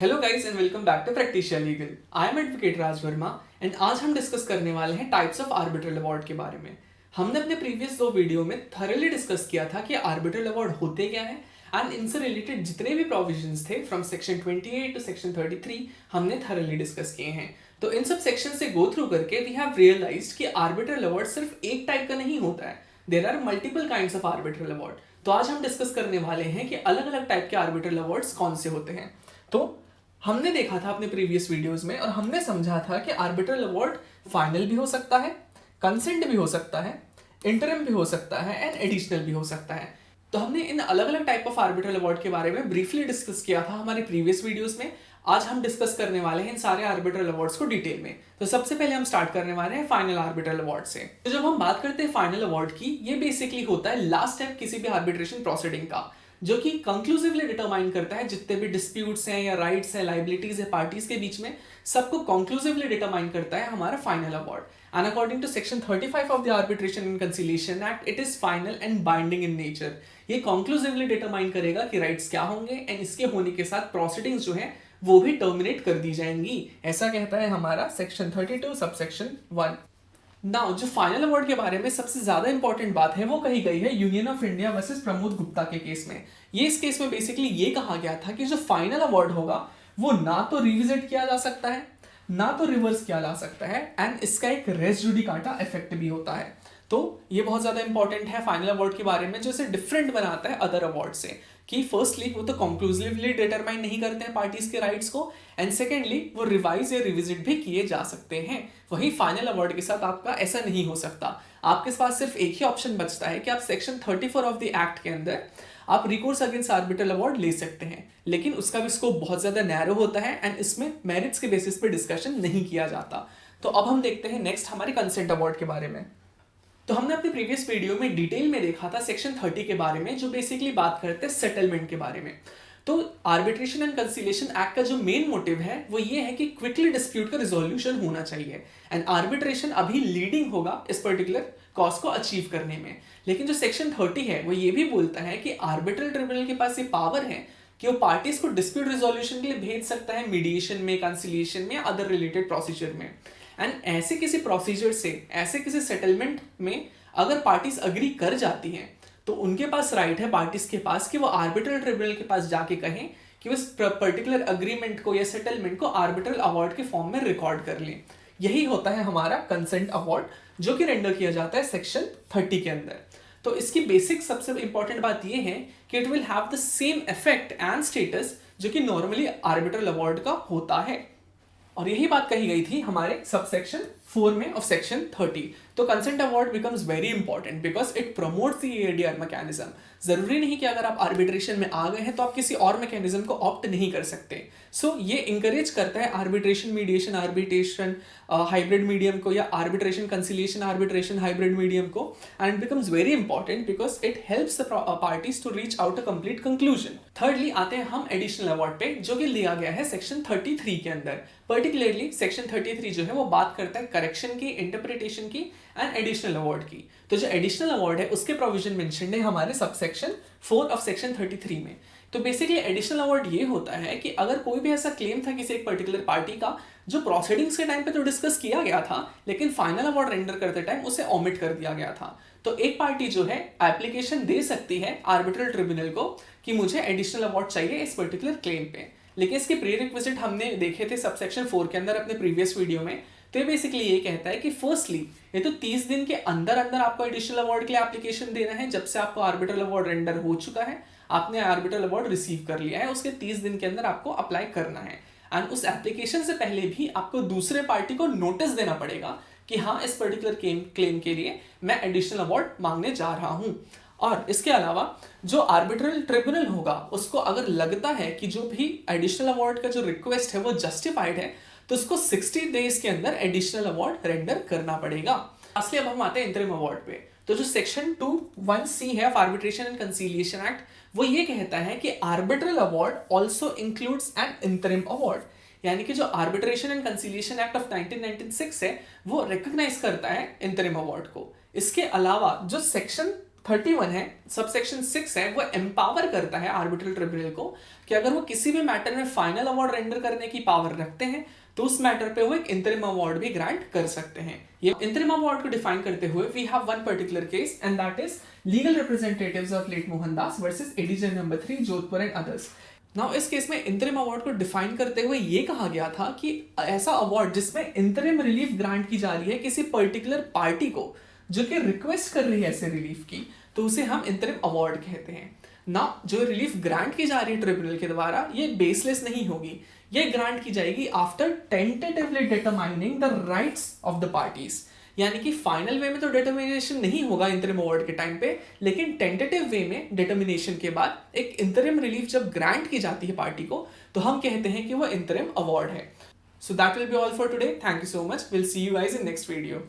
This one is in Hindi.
Hello guys and welcome back to practical legal. I am advocate Raj Verma and आज हम डिस्कस करने वाले हैं टाइप्स ऑफ आर्बिट्रल अवार्ड के बारे में। हमने अपने प्रीवियस दो वीडियो में थॉरली डिस्कस किया था कि आर्बिट्रल अवार्ड होते क्या हैं एंड इनसे रिलेटेड जितने भी प्रोविजंस थे फ्रॉम सेक्शन 28 टू सेक्शन 33 हमने थॉरली डिस्कस किए हैं। तो इन सब सेक्शन से गो थ्रू करके वी हैव रियलाइज्ड कि आर्बिट्रल अवार्ड सिर्फ एक टाइप का नहीं होता है, there are multiple kinds of arbitral award. तो आज हम डिस्कस करने वाले हैं कि अलग अलग टाइप के आर्बिट्रल अवार्ड्स कौन से होते हैं। तो हमने देखा था अपने प्रीवियस वीडियोस में और हमने समझा था कि आर्बिट्रल अवार्ड फाइनल भी हो सकता है, कंसेंट भी हो सकता है, इंटरिम भी हो सकता है एंड एडिशनल भी हो सकता है। तो हमने इन अलग अलग टाइप ऑफ आर्बिट्रल अवार्ड के बारे में ब्रीफली डिस्कस किया था हमारे प्रीवियस वीडियोस में। आज हम डिस्कस करने वाले हैं इन सारे आर्बिट्रल अवार्ड्स को डिटेल में। तो सबसे पहले हम स्टार्ट करने वाले हैं फाइनल आर्बिट्रल अवार्ड से। तो जब हम बात करते हैं फाइनल अवार्ड की, ये बेसिकली होता है लास्ट स्टेप किसी भी आर्बिट्रेशन प्रोसीडिंग का, जो कि कंक्लूसिवली डिटरमाइन करता है जितने भी डिस्प्यूट्स हैं या राइट्स हैं, लाइबिलिटीज है पार्टीज के बीच में, सबको कंक्लूसिवली डिटरमाइन करता है हमारा final award. And according to section 35 of the arbitration and conciliation act, it is final and binding in nature. ये कंक्लूसिवली डिटरमाइन करेगा कि राइट्स क्या होंगे एंड इसके होने के साथ प्रोसीडिंग्स जो है वो भी टर्मिनेट कर दी जाएंगी, ऐसा कहता है हमारा सेक्शन 32 सबसेक्शन 1। नाउ जो फाइनल अवार्ड के बारे में सबसे ज्यादा इंपॉर्टेंट बात है वो कही गई है union of India versus Pramod Gupta के केस में। ये इस केस में बेसिकली ये कहा गया था कि जो फाइनल अवार्ड होगा वो ना तो रिविजिट किया जा सकता है ना तो रिवर्स किया जा सकता है एंड इसका एक रेस जुडिकाटा इफेक्ट भी होता है। तो ये बहुत ज्यादा इंपॉर्टेंट है फाइनल अवार्ड के बारे में, जो इसे डिफरेंट बनाता है अदर अवार्ड से, कि फर्स्टली वो तो कंक्लूसिवली डिटरमाइन नहीं करते हैं पार्टीज के राइट्स को एंड सेकेंडली वो रिवाइज या रिविजिट भी किए जा सकते हैं। वही फाइनल अवार्ड के साथ आपका ऐसा नहीं हो सकता। आपके पास सिर्फ एक ही ऑप्शन बचता है कि आप सेक्शन 34 ऑफ द एक्ट के अंदर आप रिकोर्स अगेंस्ट आर्बिट्रल अवार्ड ले सकते हैं, लेकिन उसका भी स्कोप बहुत ज्यादा नैरो होता है एंड इसमें मेरिट्स के बेसिस पे डिस्कशन नहीं किया जाता। तो अब हम देखते हैं नेक्स्ट हमारे कंसेंट अवार्ड के बारे में। तो हमने अपने प्रीवियस वीडियो में डिटेल में देखा था सेक्शन 30 के बारे में, जो बेसिकली बात करते हैं सेटलमेंट के बारे में। तो आर्बिट्रेशन एंड कंसिलिएशन एक्ट का जो मेन मोटिव है वो ये है कि क्विकली डिस्प्यूट का रिजोल्यूशन होना चाहिए एंड आर्बिट्रेशन अभी लीडिंग होगा इस पर्टिकुलर कॉज को अचीव करने में। लेकिन जो सेक्शन 30 है वो ये भी बोलता है कि आर्बिट्रल ट्रिब्यूनल के पास ये पावर है कि वो पार्टीज को डिस्प्यूट रिजोल्यूशन के लिए भेज सकता है मीडिएशन में, कंसिलिएशन में, अदर रिलेटेड प्रोसीजर में। एंड ऐसे किसी प्रोसीजर से, ऐसे किसी सेटलमेंट में अगर पार्टीज अग्री कर जाती हैं तो उनके पास राइट है पार्टीज के पास कि वो आर्बिट्रल ट्रिब्यूनल के पास जाके कहें कि उस पर्टिकुलर अग्रीमेंट को या सेटलमेंट को आर्बिट्रल अवार्ड के फॉर्म में रिकॉर्ड कर लें। यही होता है हमारा कंसेंट अवार्ड, जो कि रेंडर किया जाता है सेक्शन 30 के अंदर। तो इसकी बेसिक सबसे इंपॉर्टेंट बात यह है कि it will have the same effect and status जो कि नॉर्मली आर्बिट्रल अवार्ड का होता है। और यही बात कही गई थी हमारे सबसेक्शन 4 में ऑफ सेक्शन 30। तो consent award becomes very important because it promotes the ADR mechanism. जरूरी नहीं कि अगर आप आर्बिट्रेशन में आ गए हैं तो आप किसी और मैकेनिज्म को ऑप्ट नहीं कर सकते। सो ये इंकरेज करता है arbitration, mediation, arbitration hybrid medium को, या arbitration conciliation, arbitration hybrid medium को, and it becomes very important because it helps the parties to reach out a complete conclusion. Thirdly आते हैं हम एडिशनल अवार्ड पे, जो कि लिया गया है सेक्शन 33 के अंदर। पर्टिकुलरली सेक्शन 33 जो है वो बात करता है करेक्शन की, इंटरप्रिटेशन की एंड एडिशनल अवार्ड की। तो जो एडिशनल अवार्ड है उसके प्रोविजन मेंशन्ड है हमारे सबसेक्शन 4 ऑफ सेक्शन 33 में। तो बेसिकली एडिशनल अवार्ड ये होता है कि अगर कोई भी ऐसा क्लेम था किसी एक पर्टिकुलर पार्टी का जो प्रोसीडिंग्स के टाइम पे तो डिस्कस किया गया था लेकिन फाइनल अवार्ड रेंडर करते टाइम उसे ओमिट कर दिया गया था, तो एक पार्टी जो है एप्लीकेशन दे सकती है आर्बिट्रल ट्रिब्यूनल को कि मुझे एडिशनल अवार्ड चाहिए इस पर्टिकुलर क्लेम पे। लेकिन इसके प्री रिक्विजिट हमने देखे थे सबसेक्शन 4 के अंदर अपने प्रीवियस वीडियो में। तो ये बेसिकली ये कहता है कि फर्स्टली ये तो 30 दिन के अंदर अंदर आपको एडिशनल अवार्ड के लिए एप्लीकेशन देना है। जब से आपको आर्बिट्रल अवार्ड रेंडर हो चुका है, आपने आर्बिट्रल अवार्ड रिसीव कर लिया है, उसके 30 दिन के अंदर आपको अप्लाई करना है। एंड उस एप्लीकेशन से पहले भी आपको दूसरे पार्टी को नोटिस देना पड़ेगा कि हाँ, इस पर्टिकुलर क्लेम के लिए मैं एडिशनल अवार्ड मांगने जा रहा हूं। और इसके अलावा जो आर्बिट्रल ट्रिब्यूनल होगा उसको अगर लगता है कि जो भी एडिशनल अवार्ड का जो रिक्वेस्ट है वो जस्टिफाइड है तो उसको 60 डेज के अंदर एडिशनल अवार्ड रेंडर करना पड़ेगा। असली अब हम आते हैं इंटरिम अवार्ड पे। तो जो सेक्शन 21C है of arbitration and conciliation act, वो ये कहता है कि arbitral award also includes N interim award. यानी कि जो arbitration and conciliation act of 1996 है वो रिकॉग्नाइज करता है इंटरिम अवार्ड को। इसके अलावा जो सेक्शन 31 है, सबसेक्शन 6 है, वो एम्पावर करता है आर्बिट्रल ट्रिब्यूनल को कि अगर वो किसी भी मैटर में फाइनल अवार्ड रेंडर करने की पावर रखते हैं तो उस मैटर पे वो एक इंटरिम अवार्ड भी ग्रांट कर सकते हैं। ये इंटरिम अवार्ड को डिफाइन करते हुए we have one particular case and that is legal representatives of late Mohandas versus ADJ number 3 Jodhpur and others. Now इस केस में इंटरिम अवार्ड को डिफाइन करते हुए ये कहा गया था कि ऐसा अवार्ड जिसमें इंटरिम रिलीफ ग्रांट की जा रही है किसी पर्टिकुलर पार्टी को जो कि रिक्वेस्ट कर रही है ऐसे रिलीफ की, तो उसे हम इंटरिम अवार्ड कहते हैं ना। जो रिलीफ ग्रांट की जा रही है ट्रिब्यूनल के द्वारा ये बेसलेस नहीं होगी, ये ग्रांट की जाएगी after tentatively determining the rights of the parties. यानी कि फाइनल वे में तो डिटर्मिनेशन नहीं होगा इंटरिम अवार्ड के टाइम पे, लेकिन टेंटेटिव वे में डिटर्मिनेशन के बाद एक इंटरिम रिलीफ जब ग्रांट की जाती है पार्टी को तो हम कहते हैं कि वो इंटरिम अवार्ड है। So that will be all for today. Thank you so much. Will see you guys in next video.